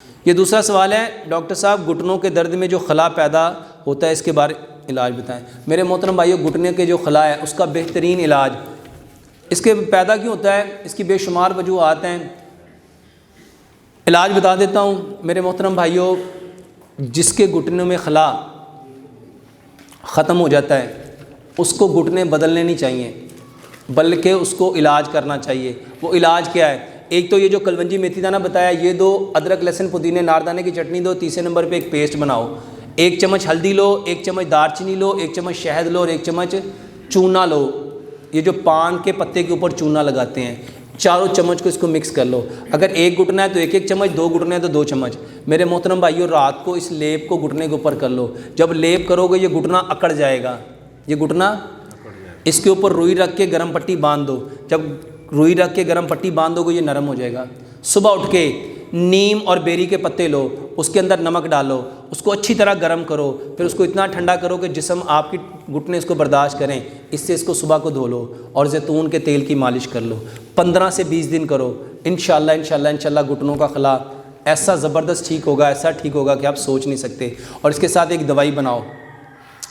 ये दूसरा सवाल है, डॉक्टर साहब घुटनों के दर्द में जो खला पैदा होता है इसके बारे इलाज बताएं। मेरे मोहतरम भाइयों, घुटने के जो खला है उसका बेहतरीन इलाज, इसके पैदा क्यों होता है, इसकी बेशुमार वजूहात हैं। इलाज बता देता हूँ मेरे मोहतरम भाइयों। जिसके घुटनों में खला ख़त्म हो जाता है उसको घुटने बदलने नहीं चाहिए, बल्कि उसको इलाज करना चाहिए। वो इलाज क्या है? एक तो ये जो कलवंजी मेथी दाना बताया, ये दो, अदरक लहसुन पुदीने नारदाने की चटनी दो, तीसरे नंबर पे एक पेस्ट बनाओ। 1 चम्मच हल्दी लो, 1 चम्मच दालचीनी लो, 1 चम्मच शहद लो और 1 चम्मच चूना लो। ये जो पान के पत्ते के ऊपर चूना लगाते हैं, चारों चम्मच को इसको मिक्स कर लो। अगर 1 घुटना है तो 1-1 चम्मच, 2 घुटने हैं तो 2 चम्मच। मेरे मोहतरम भाइयों, रात को इस लेप को घुटने के ऊपर कर लो। जब लेप करोगे ये घुटना अकड़ जाएगा, ये घुटना, इसके ऊपर रुई रख के गर्म पट्टी बांध दो। जब रुई रख के गर्म पट्टी बांध दोगे ये नरम हो जाएगा। सुबह उठ के नीम और बेरी के पत्ते लो, उसके अंदर नमक डालो, उसको अच्छी तरह गर्म करो, फिर उसको इतना ठंडा करो कि जिस्म आपकी घुटने इसको बर्दाश्त करें। इससे इसको सुबह को धो लो और जैतून के तेल की मालिश कर लो। 15 से 20 दिन करो। इंशाल्लाह घुटनों का खला ऐसा ज़बरदस्त ठीक होगा, ऐसा ठीक होगा कि आप सोच नहीं सकते। और इसके साथ एक दवाई बनाओ,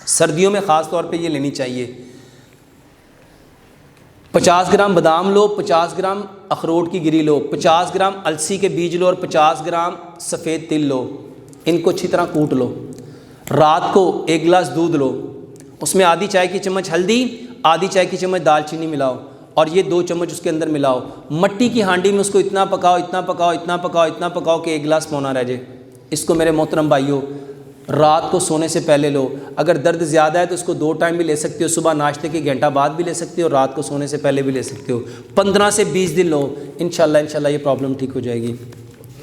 सर्दियों में ख़ास तौर पे ये लेनी चाहिए। 50 ग्राम बादाम लो, 50 ग्राम अखरोट की गिरी लो, 50 ग्राम अलसी के बीज लो और 50 ग्राम सफ़ेद तिल लो। इनको अच्छी तरह कूट लो। रात को 1 गिलास दूध लो, उसमें आधी चाय की चम्मच हल्दी, आधी चाय की चम्मच दालचीनी मिलाओ और ये 2 चम्मच उसके अंदर मिलाओ। मट्टी की हांडी में उसको इतना पकाओ, इतना पकाओ, इतना पकाओ, इतना पकाओ कि 1 गिलास पौना रह जाए। इसको मेरे मोहतरम भाइयों रात को सोने से पहले लो। अगर दर्द ज़्यादा है तो इसको 2 टाइम भी ले सकते हो, सुबह नाश्ते के घंटा बाद भी ले सकते हो, रात को सोने से पहले भी ले सकते हो। 15 से 20 दिन लो, इंशाल्लाह ये प्रॉब्लम ठीक हो जाएगी।